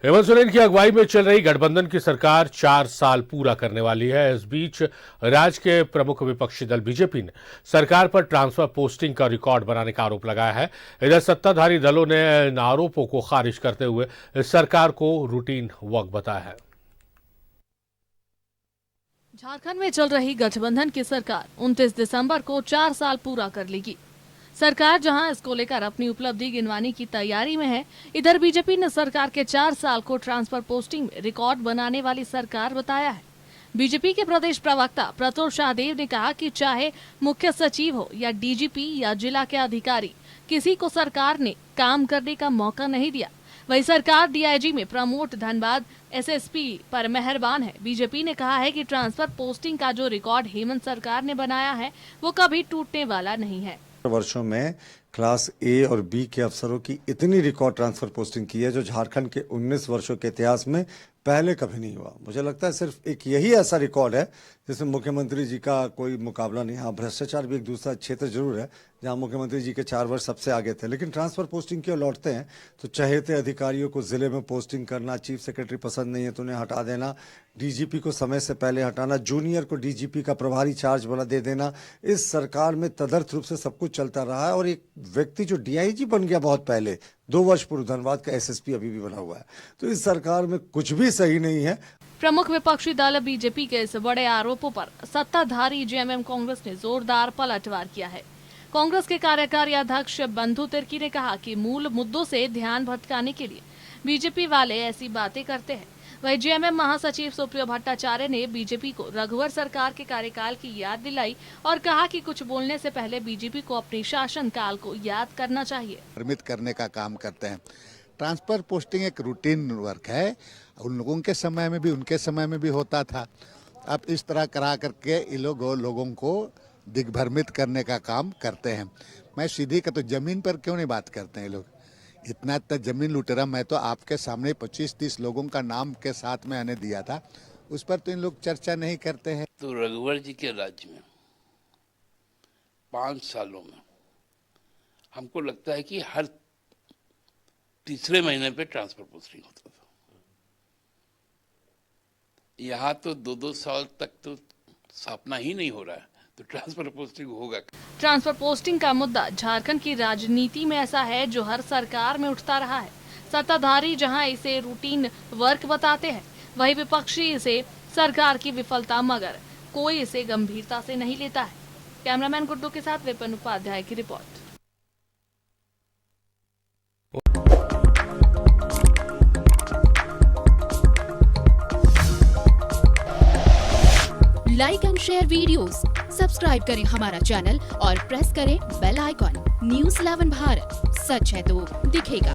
हेमंत सोरेन की अगुवाई में चल रही गठबंधन की सरकार 4 साल पूरा करने वाली है। इस बीच राज्य के प्रमुख विपक्षी दल बीजेपी ने सरकार पर ट्रांसफर पोस्टिंग का रिकॉर्ड बनाने का आरोप लगाया है। इधर सत्ताधारी दलों ने इन आरोपों को खारिज करते हुए इस सरकार को रूटीन वर्क बताया है। झारखंड में चल रही गठबंधन की सरकार 29 दिसंबर को 4 साल पूरा कर लेगी। सरकार जहां इसको लेकर अपनी उपलब्धि गिनवाने की तैयारी में है, इधर बीजेपी ने सरकार के 4 साल को ट्रांसफर पोस्टिंग में रिकॉर्ड बनाने वाली सरकार बताया है। बीजेपी के प्रदेश प्रवक्ता प्रतुल शाहदेव ने कहा कि चाहे मुख्य सचिव हो या डीजीपी या जिला के अधिकारी, किसी को सरकार ने काम करने का मौका नहीं दिया। वही सरकार डीआईजी में प्रमोद धनबाद एसएसपी पर मेहरबान है। बीजेपी ने कहा है कि ट्रांसफर पोस्टिंग का जो रिकॉर्ड हेमंत सरकार ने बनाया है, वो कभी टूटने वाला नहीं है। वर्षों में क्लास ए और बी के अफसरों की इतनी रिकॉर्ड ट्रांसफर पोस्टिंग की है जो झारखंड के 19 वर्षों के इतिहास में पहले कभी नहीं हुआ। मुझे लगता है सिर्फ एक यही ऐसा रिकॉर्ड है जिसमें मुख्यमंत्री जी का कोई मुकाबला नहीं। हाँ, भ्रष्टाचार भी एक दूसरा क्षेत्र जरूर है जहां मुख्यमंत्री जी के 4 वर्ष सबसे आगे थे, लेकिन ट्रांसफर पोस्टिंग की ओर लौटते हैं तो चहेते अधिकारियों को जिले में पोस्टिंग करना, चीफ सेक्रेटरी पसंद नहीं है तो उन्हें हटा देना, डीजीपी को समय से पहले हटाना, जूनियर को डीजीपी का प्रभारी चार्ज वाला दे देना। इस सरकार में तदर्थ रूप से सब कुछ चलता रहा है और एक व्यक्ति जो डीआईजी बन गया बहुत पहले, 2 वर्ष पूर्व, धनबाद का एसएसपी अभी भी बना हुआ है। तो इस सरकार में कुछ भी सही नहीं है। प्रमुख विपक्षी दल बीजेपी के इस बड़े आरोपों पर सत्ताधारी जेएमएम कांग्रेस ने जोरदार पलटवार किया है। कांग्रेस के कार्यकारी अध्यक्ष बंधु तिर्की ने कहा कि मूल मुद्दों से ध्यान भटकाने के लिए बीजेपी वाले ऐसी बातें करते हैं। वही जेएमएम महासचिव सुप्रियो भट्टाचार्य ने बीजेपी को रघुवर सरकार के कार्यकाल की याद दिलाई और कहा कि कुछ बोलने से पहले बीजेपी को अपने शासनकाल को याद करना चाहिए। परिमित करने का काम करते हैं। ट्रांसफर पोस्टिंग एक रूटीन वर्क है, उन लोगों के समय में भी उनके समय में भी होता था। अब इस तरह करा करके ये लोगों को दिग्भ्रमित करने का काम करते हैं। मैं सीधी का तो जमीन पर क्यों नहीं बात करते हैं लोग, इतना जमीन लुटेरा मैं तो आपके सामने 25-30 लोगों का नाम के साथ में आने दिया था, उस पर तो इन लोग चर्चा नहीं करते हैं। तो रघुवर जी के राज्य में 5 सालों में हमको लगता है कि हर तीसरे महीने पे ट्रांसफर पोस्टिंग होता था। यहाँ तो 2-2 साल तक तो स्थापना ही नहीं हो रहा है, तो ट्रांसफर पोस्टिंग होगा। ट्रांसफर पोस्टिंग का मुद्दा झारखंड की राजनीति में ऐसा है जो हर सरकार में उठता रहा है। सत्ताधारी जहां इसे रूटीन वर्क बताते हैं, वही विपक्षी इसे सरकार की विफलता, मगर कोई इसे गंभीरता से नहीं लेता है। कैमरामैन गुड्डू के साथ विपिन उपाध्याय की report. Like and share videos, subscribe करें हमारा चैनल और प्रेस करें बेल आइकॉन। न्यूज़ 11 भारत, सच है तो दिखेगा।